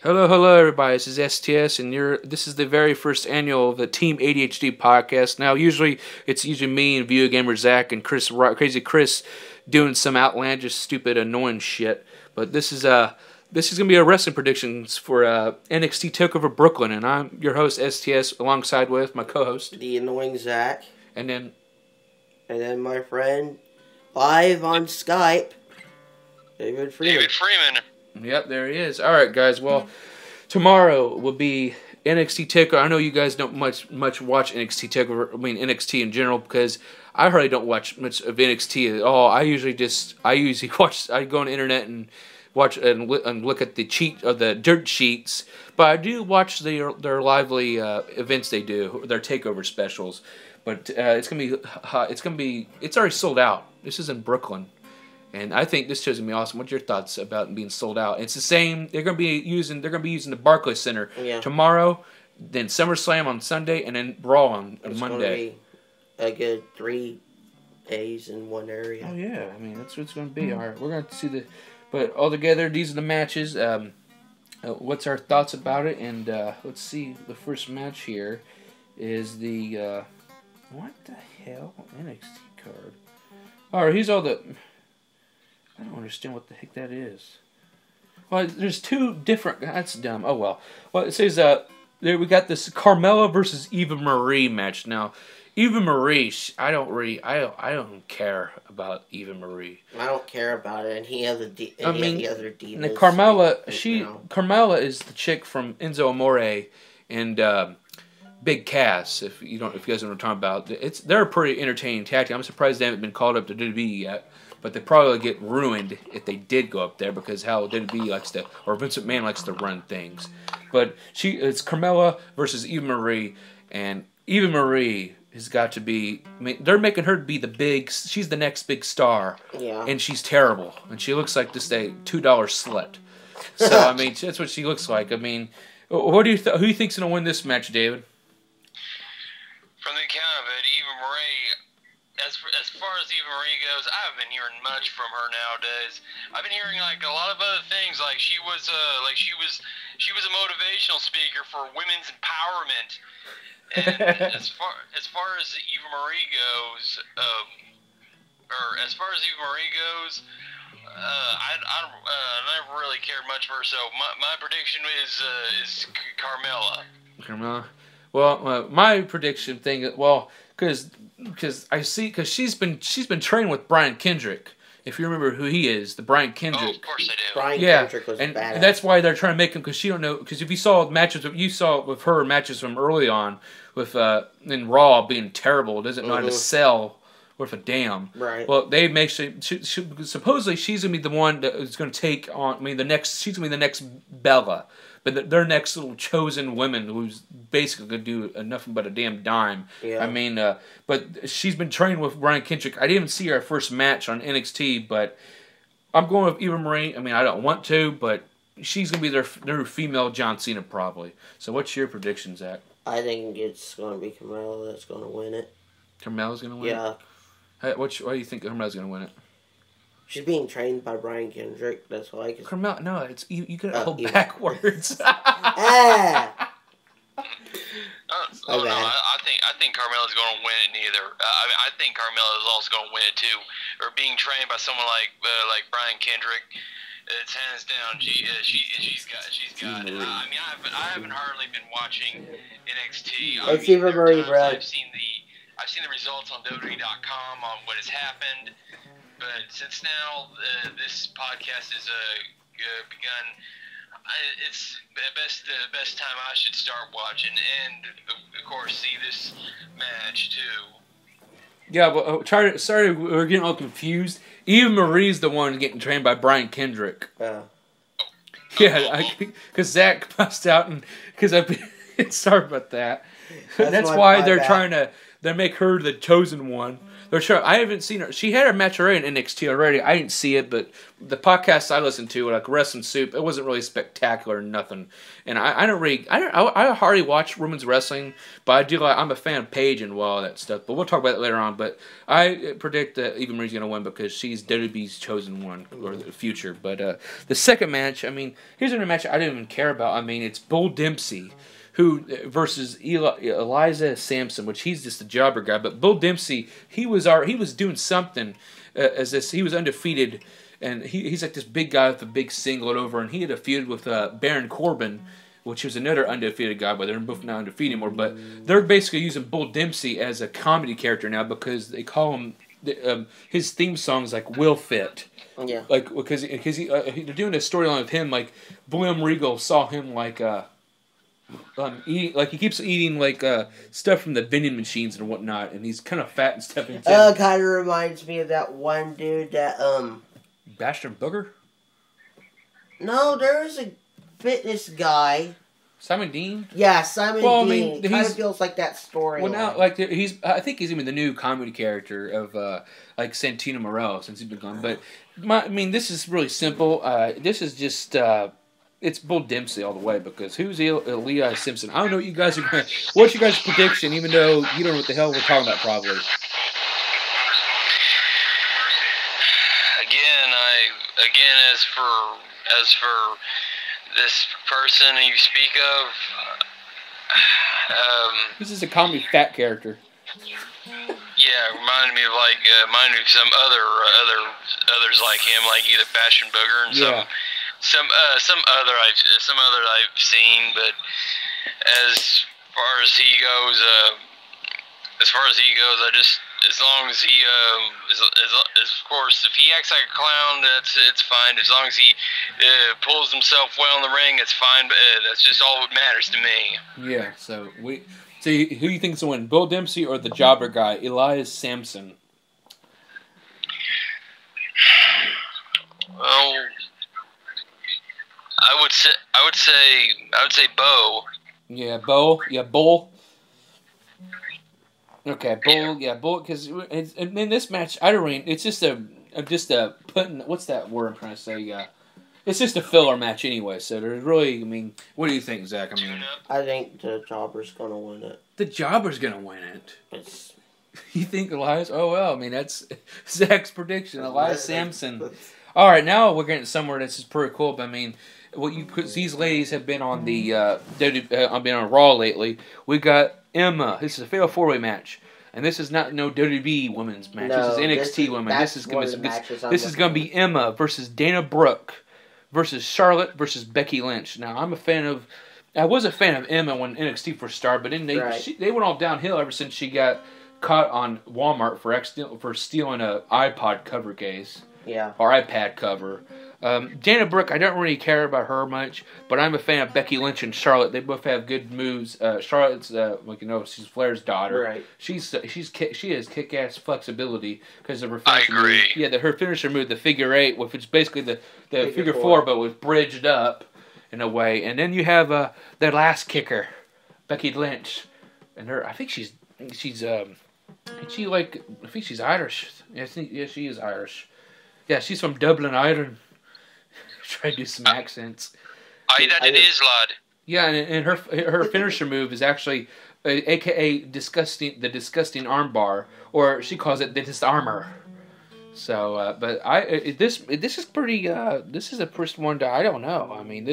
Hello, everybody. This is STS, and this is the very first annual of the Team ADHD podcast. Now, it's usually me and Video Gamer Zack and Crazy Chris doing some outlandish, stupid, annoying shit. But this is gonna be a wrestling predictions for NXT Takeover Brooklyn, and I'm your host STS, alongside with my co-host, the annoying Zack, and then my friend live on Skype, David Freeman. Yep, there he is. All right, guys. Well, tomorrow will be NXT Takeover. I know you guys don't much watch NXT Takeover. I mean NXT in general, because I hardly don't watch much of NXT at all. I usually watch. I go on the internet and watch and look at the dirt sheets. But I do watch their lively events they do, their takeover specials. But it's gonna be hot. It's already sold out. This is in Brooklyn. And I think this show's gonna be awesome. What's your thoughts about being sold out? It's the same. They're gonna be using the Barclays Center tomorrow, then SummerSlam on Sunday, and then Raw on Monday. Gonna be a good 3 days in one area. Oh yeah, I mean that's what it's gonna be. All right, we're gonna see but all together, these are the matches. What's our thoughts about it? And let's see. The first match here is the what the hell NXT card. All right, here's all the. I don't understand what the heck that is. Well, there's two different. That's dumb. Oh well. Well, it says there we got this Carmella versus Eva Marie match. Now, Eva Marie, I don't care about Eva Marie. I don't care about it, and he has the other divas. And Carmella is the chick from Enzo Amore and Big Cass. If you guys know what I'm talking about, they're a pretty entertaining tag team. I'm surprised they haven't been called up to WWE yet. But they probably get ruined if they did go up there, because how WWE or Vince McMahon likes to run things. But it's Carmella versus Eva Marie, and Eva Marie has got to be. I mean, they're making her be she's the next big star. Yeah. And she's terrible, and she looks like just a $2 slut. So I mean, that's what she looks like. I mean, who do you think's gonna win this match, David? From the account of it, Eva Marie. As far as Eva Marie goes, I haven't been hearing much from her nowadays. I've been hearing like a lot of other things, like she was a motivational speaker for women's empowerment. And as far as Eva Marie goes, I never really cared much for her. So my prediction is Carmella. Carmella. Well, my prediction thing. Well, because she's been trained with Brian Kendrick. If you remember who he is, the Brian Kendrick. Oh, of course I do. Brian Kendrick was and badass. That's why they're trying to make him, because she don't know. Because if you saw with her matches from early on with in Raw being terrible, doesn't know how to sell worth a damn. Right. Well, they make supposedly she's gonna be the one that is gonna take on. I mean, she's gonna be the next Bella. But their next little chosen woman who's basically going to do nothing but a damn dime. Yeah. I mean, but she's been trained with Brian Kendrick. I didn't even see her first match on NXT, but I'm going with Eva Marie. I mean, I don't want to, but she's going to be their female John Cena probably. So what's your prediction, Zack? I think it's going to be Carmella that's going to win it. Carmella's going to win it? Yeah. Why do you think Carmella's going to win it? She's being trained by Brian Kendrick. That's why. Carmella, no, it's you got to hold backwards. No, I think Carmella's going to win it. Neither. I think Carmella is also going to win it too. Or being trained by someone like Brian Kendrick, it's hands down. She's got it. I mean, I haven't hardly been watching NXT. It's Eva Marie, bro. I've seen the results on WWE.com on what has happened. But since now this podcast has begun, it's the best time I should start watching, and of course see this match too. Yeah, but sorry, we're getting all confused. Eva Marie's the one getting trained by Brian Kendrick. Yeah, because Zack passed out, and because I've been sorry about that. That's why they're trying to. they make her the chosen one. They're sure I haven't seen her. She had her match already in NXT already. I didn't see it, but the podcasts I listened to, like Wrestling Soup, it wasn't really spectacular or nothing. And I hardly watch women's wrestling, but I do. I'm a fan of Paige and all that stuff. But we'll talk about it later on. But I predict that Eva Marie's going to win because she's WWE's chosen one or the future. But the second match, I mean, here's a match I didn't even care about. I mean, it's Bull Dempsey who versus Eliza Sampson, which he's just a jobber guy. But Bull Dempsey, he was doing something as this. He was undefeated, and he's like this big guy with a big singlet over, and he had a feud with Baron Corbin, which was another undefeated guy, but they're both not undefeated anymore. But they're basically using Bull Dempsey as a comedy character now because they call him his theme songs like Will Fit. Yeah. Like because they're doing a storyline of him like William Regal saw him like. Eating, like he keeps eating like stuff from the vending machines and whatnot, and he's kind of fat and stuff. Kind of reminds me of that one dude that Bastion Booger. No, there was a fitness guy. Simon Dean. Yeah, Simon Dean. I mean, he kind of feels like that story. Well, now like I think he's even the new comedy character of like Santino Morello since he's been gone. But this is really simple. This is just. It's Bull Dempsey all the way because who's Eliza Simpson? I don't know what you guys are going to... What's your guys' prediction, even though you don't know what the hell we're talking about probably? Again, as for this person you speak of, this is a comedy fat character. Yeah, reminded me of some others like him, like either Bastion Booger and some other I've seen, but as far as he goes, I just as long as he of course if he acts like a clown, it's fine. As long as he pulls himself well in the ring, it's fine. But that's just all that matters to me. Yeah. So who do you think's the win, Bull Dempsey or the jobber guy, Eliza Sampson? Well, I would say Bo. Yeah, Bo. Yeah, Bull. Okay, Bull. Yeah, Bull. Because in this match, it's just a putting. What's that word I'm trying to say? It's just a filler match anyway. So there's really. I mean, what do you think, Zach? I think the Jobber's gonna win it. The Jobber's gonna win it. You think Elias? Oh well. I mean, that's Zach's prediction. Eliza Sampson. All right, now we're getting somewhere that's pretty cool. But I mean. These ladies have been on the I've been on Raw lately. We got Emma. This is a fatal 4-way match, and this is not no WWE women's match. No, this is NXT women. This is going to be Emma versus Dana Brooke versus Charlotte versus Becky Lynch. Now I was a fan of Emma when NXT first started, but then they went all downhill ever since she got caught on Walmart for stealing a iPod cover case. Yeah. Or iPad cover. Dana Brooke, I don't really care about her much, but I'm a fan of Becky Lynch and Charlotte. They both have good moves. Charlotte's, she's Flair's daughter. Right. She has kick-ass flexibility because of her finisher I agree. move. Yeah, her finisher move, the figure 8, which is basically the figure 4, but was bridged up in a way. And then you have the last kicker, Becky Lynch, and I think she's Irish. Yeah, she is Irish. Yeah, she's from Dublin, Ireland. Try to do some accents. It is, lad. Yeah, and her finisher move is actually, AKA the disgusting armbar, or she calls it the disarmor. So, but this is pretty. This is a first one I don't know. I mean,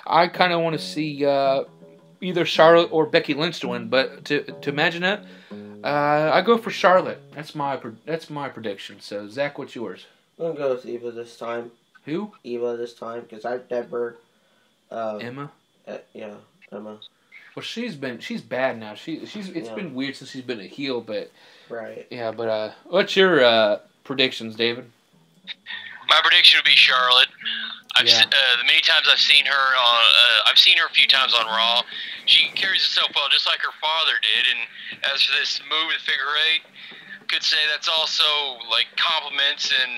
I kind of want to see either Charlotte or Becky Lynch to win, but to imagine that, I go for Charlotte. That's my prediction. So, Zach, what's yours? I'm gonna go with Eva this time. Who? Eva this time, because I've never... Emma? Yeah, Emma. Well, she's bad now. It's been weird since she's been a heel, but... Right. Yeah, but what's your predictions, David? My prediction would be Charlotte. The many times I've seen her I've seen her a few times on Raw. She carries herself well, just like her father did. And as for this move, the figure 8... could say that's also like compliments and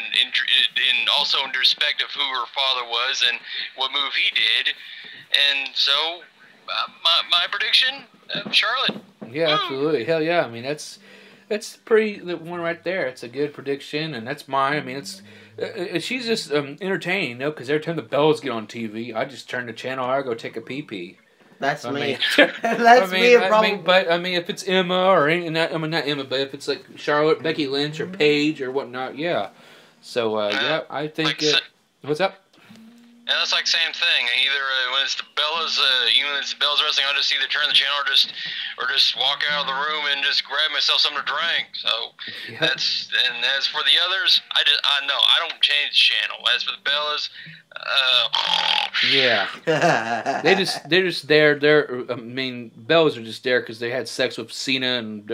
also in respect of who her father was and what move he did, and so my prediction, Charlotte. Yeah, absolutely. Hell yeah. I mean, that's pretty, the one right there. It's a good prediction, and that's mine. I mean, she's just entertaining, you know, because every time the bells get on TV, I just turn the channel, I go take a pee-pee. That's I me. mean, That's me. But I mean, if it's Emma or any, not Emma, but if it's like Charlotte, Becky Lynch, or Paige or whatnot, yeah. So yeah, I think. What's up? Yeah, that's like same thing. Either when it's the Bellas, even when it's the Bellas wrestling, I'll just either turn the channel or just walk out of the room and just grab myself something to drink. So that's, and as for the others, I don't change the channel. As for the Bellas, yeah, they're just there. I mean, Bellas are just there because they had sex with Cena and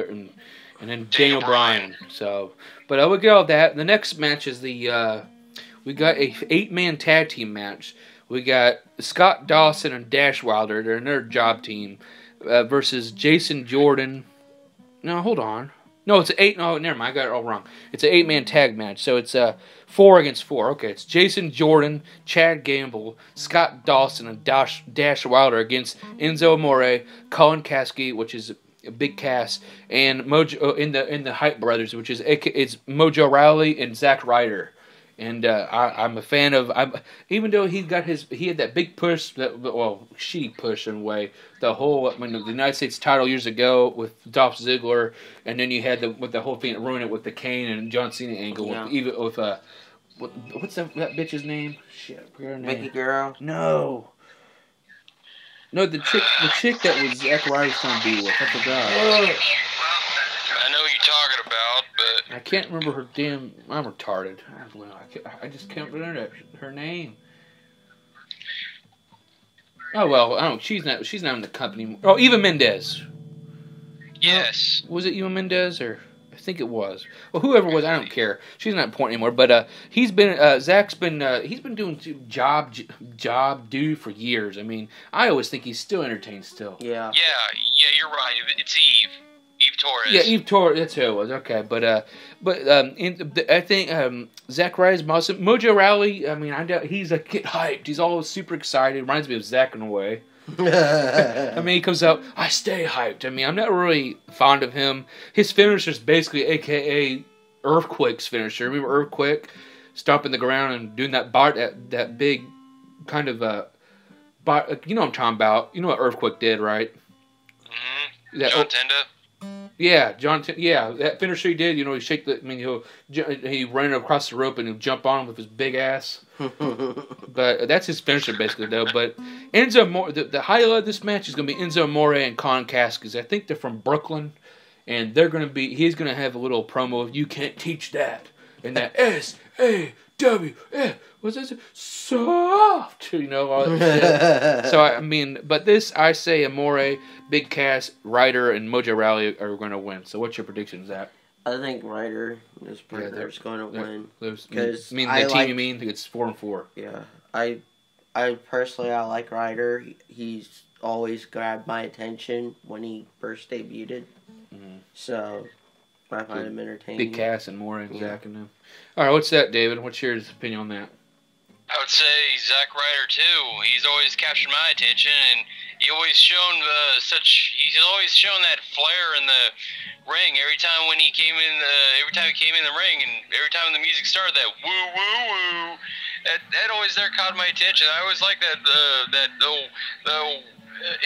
then Daniel Bryan. So, but I would get all that. The next match is the. We got a 8-man tag team match. We got Scott Dawson and Dash Wilder. They're another job team versus Jason Jordan. No, hold on. No, it's an 8. No, never mind. I got it all wrong. It's an 8-man tag match. So it's 4 against 4. Okay, it's Jason Jordan, Chad Gamble, Scott Dawson, and Dash Wilder against Enzo Amore, Colin Caskey, which is a Big Cass, and Mojo in the Hype Brothers, which is it's Mojo Rawley and Zack Ryder. And I'm a fan of. Even though he had that big push, she pushed in a way. The whole the United States title years ago with Dolph Ziggler, and then you had the whole thing that ruined it with the Kane and John Cena angle. Yeah. What's that bitch's name? Shit, her name. Becky girl. No, the chick that was Zack Ryder's trying to be with. I forgot. I know what you're talking about, but I can't remember her damn. I'm retarded. I just can't remember her name. Oh well, I don't. She's not in the company. Oh, Eva Mendes. Yes. Was it Eva Mendes or? I think it was. Well, whoever it was, I don't care. She's not important anymore. But Zack's been he's been doing job duty for years. I mean, I always think he's still entertained still. Yeah. Yeah, you're right. It's Eve Torres. Yeah, Eve Torres. That's who it was. Okay, but I think Zack Ryder's awesome. Mojo Rawley. I mean, he's like get hyped. He's always super excited. Reminds me of Zack in a way. I mean, he comes out. I stay hyped. I mean, I'm not really fond of him. His finisher is basically AKA Earthquake's finisher. Remember Earthquake stomping the ground and doing that big kind of you know what I'm talking about. You know what Earthquake did, right? Mm-hmm. John Tenda. Yeah, that finisher he did. You know, he ran across the rope and he'll jump on him with his big ass. But that's his finisher basically, though. But Enzo Amore, the highlight of this match is going to be Enzo Amore and Colin Caskey. I think they're from Brooklyn, and he's going to have a little promo of "You can't teach that," and that SAWF was this soft, you know. All that shit. So I mean, but I say Amore, Big Cass, Ryder, and Mojo Rawley are going to win. So what's your predictions, Zach? I think Ryder is going to win. Because the team you mean it's 4-4. Yeah, I personally like Ryder. He's always grabbed my attention when he first debuted. Mm-hmm. So I find him entertaining. Big Cass and Moore and Zach and them. All right, what's that, David? What's your opinion on that? I would say Zack Ryder too. He's always captured my attention, and he's always shown that flair in the ring. Every time he came in the ring, and every time the music started, that woo woo woo, that always caught my attention. I always like that the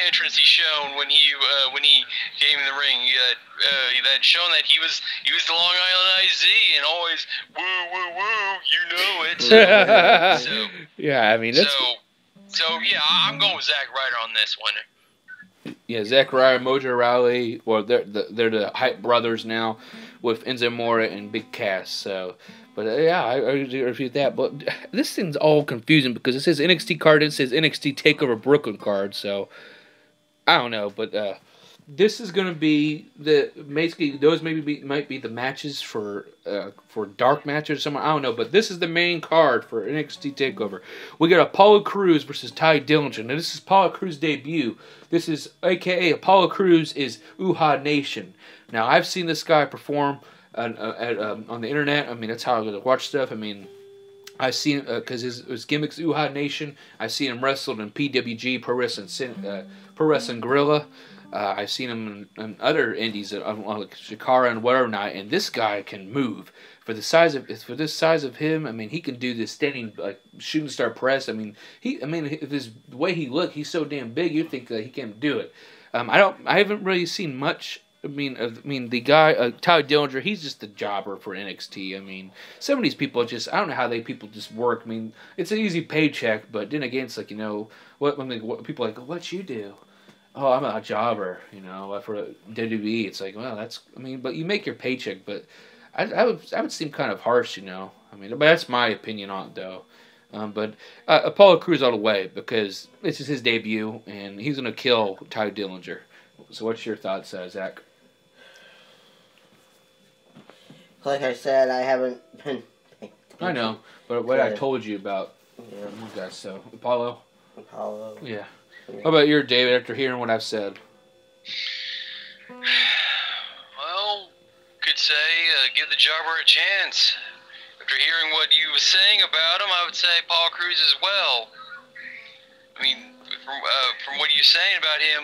entrance he shown when he came in the ring. That shown that he was the Long Island IZ and always woo woo woo. You know it. Yeah, I mean that's. So yeah, I'm going with Zack Ryder on this one. Yeah, Zack Ryder, Mojo Rawley. Well, they're the Hype Brothers now, with Enzo Amore and Big Cass. So. But yeah, I agree with that. But this thing's all confusing because it says NXT card, it says NXT Takeover Brooklyn card. So I don't know, but this is going to be basically those might be the matches for dark matches or something. I don't know, but this is the main card for NXT Takeover. We got Apollo Crews versus Ty Dillinger. Now this is Apollo Crews' debut. This is AKA Apollo Crews is Uhaa Nation. Now I've seen this guy perform. On the internet, I mean, that's how I watch stuff. I mean, I've seen because his gimmick's Uhaa Nation. I've seen him wrestled in PWG, Pro Wrestling Guerrilla. I've seen him in other indies, like Shikara and whatever night. And this guy can move for this size of him. I mean, he can do this standing like shooting star press. I mean, the way he looked, he's so damn big. You think that he can do it. I haven't really seen much. I mean, the guy, Todd Dillinger, he's just a jobber for NXT. I mean, some of these people I don't know how people just work. I mean, it's an easy paycheck, but then again, it's like, what people are like, what you do? Oh, I'm a jobber, for WWE. It's like, well, but you make your paycheck, but I would seem kind of harsh, I mean, but that's my opinion on it, though. But Apollo Crews all the way, because this is his debut, and he's going to kill Todd Dillinger. So what's your thoughts, Zach? Like I said, I haven't been... I know, but what I told you about you guys, so Apollo? Yeah. How about you, David, after hearing what I've said? Well, could say give the jobber a chance. After hearing what you were saying about him, I would say Paul Crews as well. I mean, from what you're saying about him,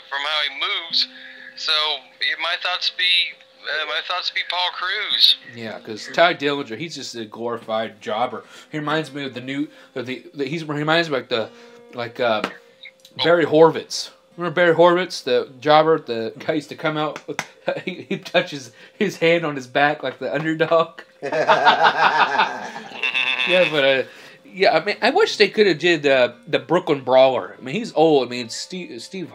from how he moves, so my thoughts be Paul Crews. Yeah, because Todd Dillinger, he's just a glorified jobber. He reminds me of he reminds me like Barry Horvitz. Remember Barry Horvitz, the jobber, the guy used to come out, he touches his hand on his back like the underdog. Yeah, but I mean, I wish they could have did the Brooklyn Brawler. I mean, he's old. I mean, Steve,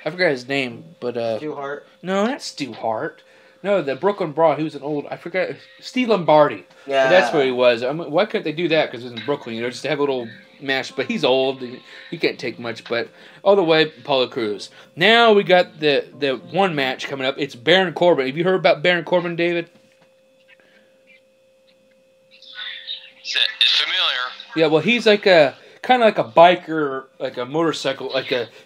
I forgot his name, but Stu Hart. No, not Stu Hart. No, the Brooklyn Brawler. He was an old. I forgot. Steve Lombardi. Yeah, that's what he was. I mean, why couldn't they do that? Because it was in Brooklyn, just to have a little match. But he's old. He can't take much. But all the way, Apollo Crews. Now we got the one match coming up. It's Baron Corbin. Have you heard about Baron Corbin, David? It's familiar. Yeah, well, he's like kind of like a biker, like a motorcycle,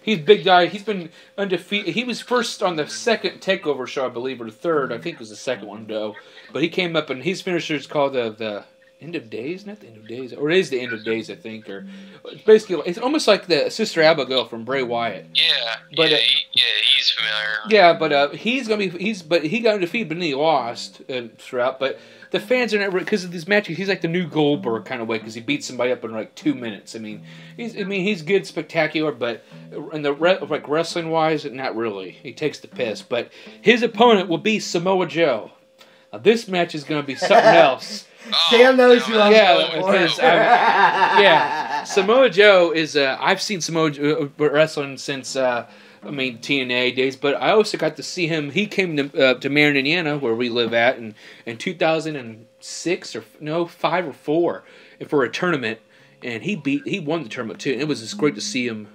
he's a big guy. He's been undefeated. He was first on the second Takeover show, I believe, or the third. I think it was the second one, though. But he came up, and his finisher is called the End of Days? Not the End of Days. Or it is the End of Days, I think. Or basically, it's almost like the Sister Abigail from Bray Wyatt. Yeah, but, he's familiar. Yeah, but he got undefeated, but then he lost throughout. But the fans are never, because of these matches, he's like the new Goldberg kind of way, because he beats somebody up in like 2 minutes. I mean, he's good, spectacular, but in the wrestling wise, not really. He takes the piss. But his opponent will be Samoa Joe. Now, this match is going to be something else. Sam knows who I'm going for. Samoa Joe is. I've seen Samoa Joe wrestling since TNA days, but I also got to see him. He came to Marion, Indiana, where we live at, in 2006 or 5 or 4, for a tournament, and he won the tournament too. And it was just great to see him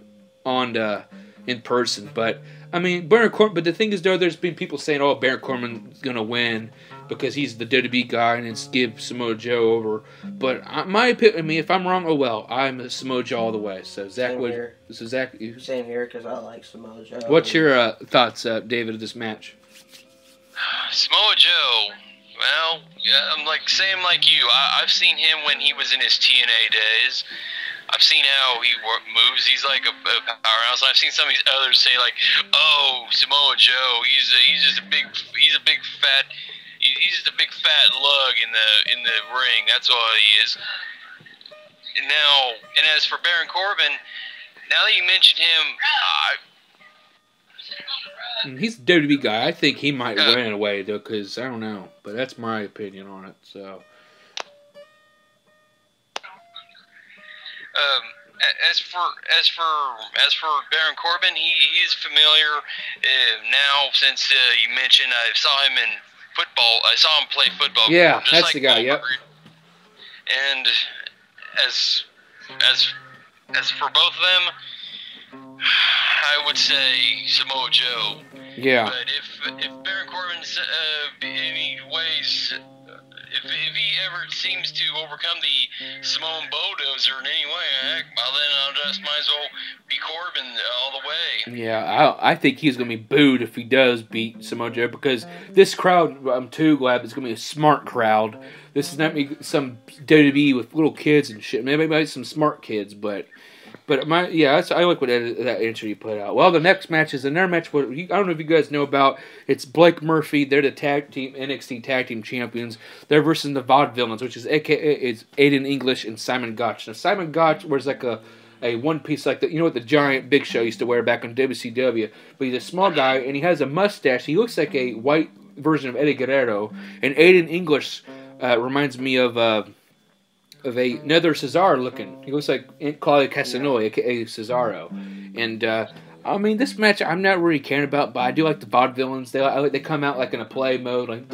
in person. But I mean, Baron Corbin. But the thing is, though, there's been people saying, "Oh, Baron Corbin's gonna win because he's the WWE guy, and it's give Samoa Joe over." But my opinion, I mean, if I'm wrong, oh well. I'm a Samoa Joe all the way. So Zach would. So Zach, same here, because I like Samoa Joe. What's your thoughts, David, of this match? Samoa Joe. Well, yeah, I'm same like you. I've seen him when he was in his TNA days. I've seen how he moves. He's like a powerhouse. And I've seen some of these others say like, "Oh, Samoa Joe, he's just a big fat lug in the ring. That's all he is." And as for Baron Corbin, now that you mentioned him, he's a WWE guy. I think he might win in a way, though, because I don't know, but that's my opinion on it. So. As for Baron Corbin, he is familiar now since you mentioned. I saw him in football. I saw him play football. Yeah, before, that's like the guy. Yep. And as for both of them, I would say Samoa Joe. Yeah. But if Baron Corbin's any ways. If he ever seems to overcome the Samoan bulldozer in any way, well then I'll just might as well be Corbin all the way. Yeah, I think he's going to be booed if he does beat Samoa Joe, because this crowd, I'm too glad it's going to be a smart crowd. This is not some WWE with little kids and shit. Maybe some smart kids, but I like what that answer you put out. Well, the next match is another match. I don't know if you guys know about. It's Blake Murphy. They're the NXT tag team champions. They're versus the Vaudevillians, which is it's Aiden English and Simon Gotch. Now Simon Gotch wears like a one piece like the what the giant Big Show used to wear back in WCW. But he's a small guy and he has a mustache. He looks like a white version of Eddie Guerrero. And Aiden English reminds me of another Cesaro looking. He looks like Claudio Castagnoli, aka Cesaro. And I mean, this match I'm not really caring about, but I do like the Vaudevillains. They come out like in a play mode, like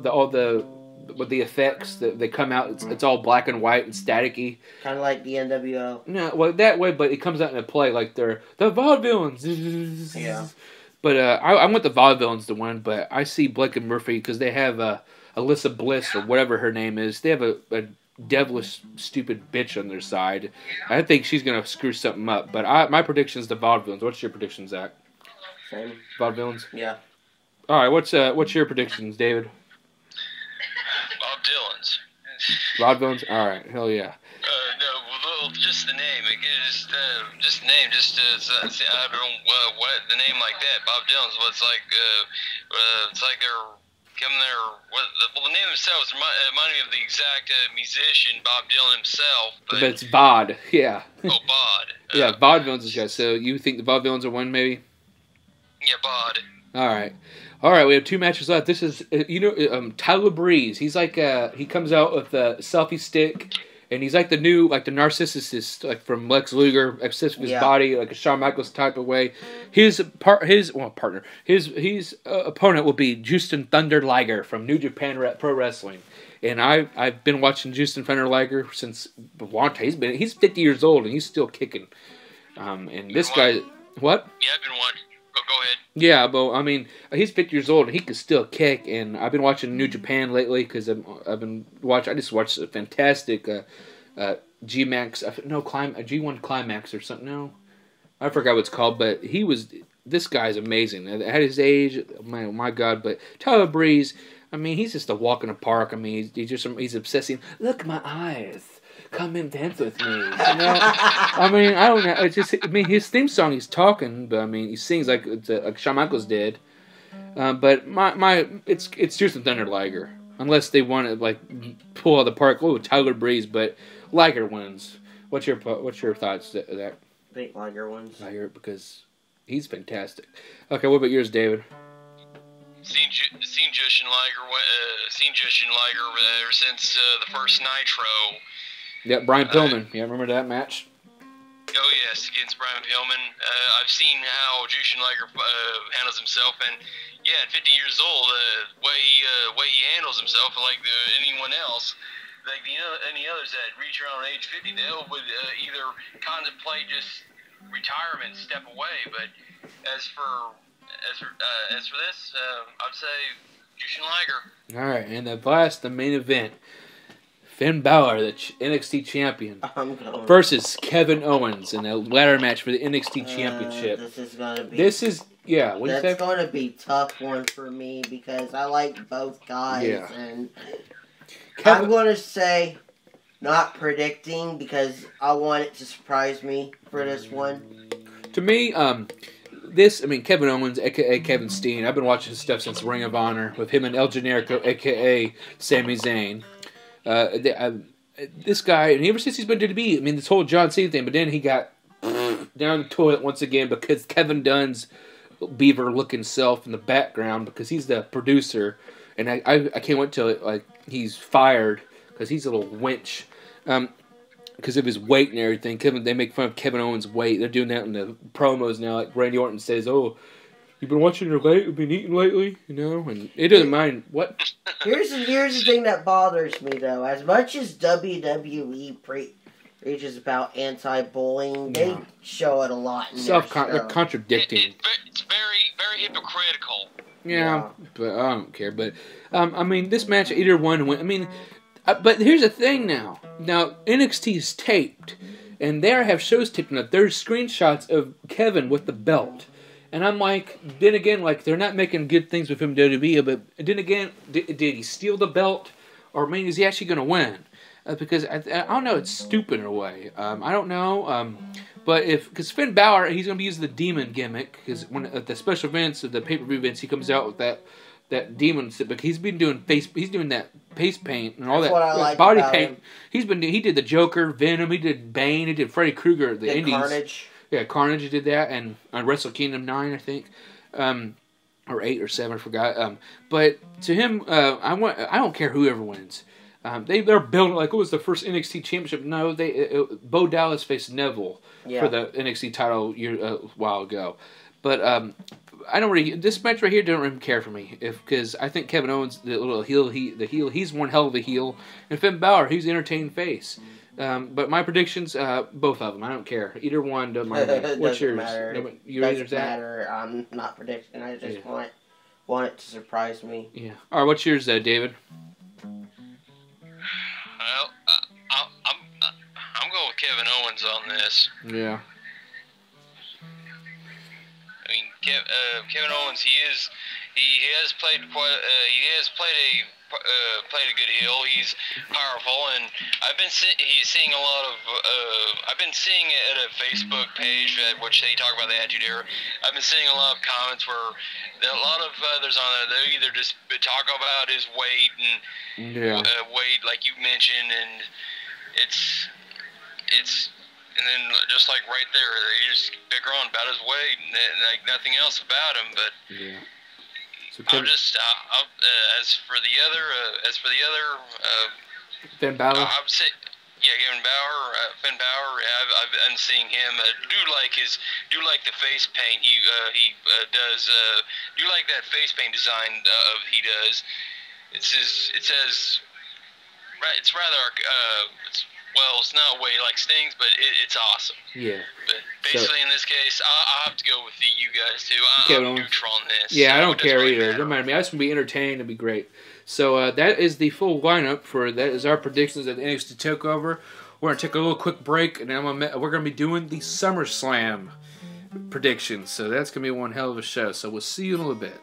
all the effects that they come out. It's all black and white and staticky. Kind of like the NWO. No, well that way, but it comes out in a play like they're the Vaudevillains. Yeah. But I want the Vaudevillains to win, but I see Blake and Murphy because they have Alyssa Bliss or whatever her name is. They have a devilish, stupid bitch on their side. I think she's gonna screw something up. But my prediction is the Vaudevillains. What's your prediction, Zach? Same. Vaudevillains. Yeah. All right. What's your predictions, David? Vaudevillains. Vaudevillains. All right. Hell yeah. No, just the name. Just the name. I don't what the name like that. Vaudevillains. What's like? It's like they're coming there. The name themselves remind me of the exact musician Bob Dylan himself. But it's Vaude. Yeah. Oh, Vaude. Yeah, Vaudevillains is good. So you think the Vaudevillains will win, maybe? Yeah, Vaude. All right. We have 2 matches left. This is Tyler Breeze. He's like he comes out with a selfie stick, and he's like the narcissist, like from Lex Luger, obsessed with his body, like a Shawn Michaels type of way. His opponent will be Justin Thunder Liger from New Japan Pro Wrestling, and I've been watching Justin Thunder Liger since a long time. He's 50 years old and he's still kicking. And this guy, what? Yeah, I've been watching. Go ahead. Yeah, but I mean, he's 50 years old and he can still kick. And I've been watching New Japan lately because I just watched a fantastic G1 Climax or something. No, I forgot what it's called. But this guy's amazing at his age. My God! But Tyler Breeze, I mean, he's just a walk in the park. I mean, he's obsessing. Look at my eyes. Come and dance with me. You know? I mean, I don't know. It's just, I mean, his theme song, he's talking, but I mean, he sings like Shawn Michaels did. But it's Justin Thunder Liger, unless they want to like pull out of the park. Oh, Tyler Breeze, but Liger wins. What's your thoughts, Zach? I think Liger wins. Liger, because he's fantastic. Okay, what about yours, David? Seen Justin Liger ever since the first Nitro. Yeah, Brian Pillman. Yeah, remember that match? Oh yes, against Brian Pillman. I've seen how Jushin Liger handles himself, and yeah, at 50 years old, way he handles himself, like anyone else, like any others that reach around age 50, they would either contemplate just retirement, step away. But as for this, I'd say Jushin Liger. All right, and the main event. Finn Balor, the NXT champion, versus Kevin Owens in a ladder match for the NXT championship. This is gonna be. That's going to be a tough one for me because I like both guys, and I'm going to say not predicting because I want it to surprise me for this one. To me, Kevin Owens, a.k.a. Kevin Steen, I've been watching his stuff since Ring of Honor with him and El Generico, a.k.a. Sami Zayn. This guy, and ever since he's been to WWE, I mean, this whole John Cena thing, but then he got down the toilet once again because Kevin Dunn's beaver-looking self in the background because he's the producer, and I can't wait till he's fired because he's a little wench because of his weight and everything. They make fun of Kevin Owens' weight. They're doing that in the promos now. Like Randy Orton says, "Oh, you've been watching your weight. You've been eating lately, you know," and it doesn't mind what. Here's the thing that bothers me though. As much as WWE preaches about anti-bullying, they show it a lot. They're contradicting. It's very, very hypocritical. Yeah, but I don't care. But I mean, this match, either one win. I mean, but here's the thing now. Now NXT is taped, and there have shows taken up. There's screenshots of Kevin with the belt. And I'm like, then again, like, they're not making good things with him WWE, but then again, did he steal the belt? Or, I mean, is he actually going to win? Because, I don't know, it's stupid in a way. I don't know. But because Finn Balor, he's going to be using the demon gimmick, because when at the special events, of the pay-per-view events, he comes out with that demon, but he's been doing that face paint and all That's that what I like body about paint. him. He did the Joker, Venom, he did Bane, he did Freddy Krueger at the Indies. Carnage. Yeah, Carnage did that, and on Wrestle Kingdom 9, I think, or 8 or 7, I forgot. But to him, I don't care whoever wins. They're building like it was the first NXT championship. No, Bo Dallas faced Neville for the NXT title a while ago. But I don't really. This match right here don't really care for me, because I think Kevin Owens, the little heel, he's one hell of a heel, and Finn Balor, he's an entertaining face. But my predictions, both of them. I don't care. Either one doesn't matter. What's yours? Doesn't matter. I'm not predicting. I just want it to surprise me. Yeah. All right. What's yours, David? Well, I'm going with Kevin Owens on this. Yeah. I mean, Kevin Owens, he has played a good heel. He's powerful, and I've been seeing a lot of. I've been seeing it at a Facebook page at which they talk about the Attitude Era. I've been seeing a lot of comments where a lot of others on there, they either just talk about his weight and weight, like you mentioned, and it's. And then just like right there, they just pick on about his weight and like nothing else about him. But so as for the other, Finn Balor. I would say, Finn Balor. I've been seeing him. Do like the face paint he does. Do like that face paint design he does. It's not way like Sting's, but it's awesome. Yeah. But basically, in this case, I'll have to go with you guys too. I'm neutral on this. Yeah, so I don't care either. It doesn't matter to me. I just want to be entertained and be great. So that is the full lineup that is our predictions at the NXT Takeover. We're gonna take a little quick break, and then we're gonna be doing the SummerSlam predictions. So that's gonna be one hell of a show. So we'll see you in a little bit.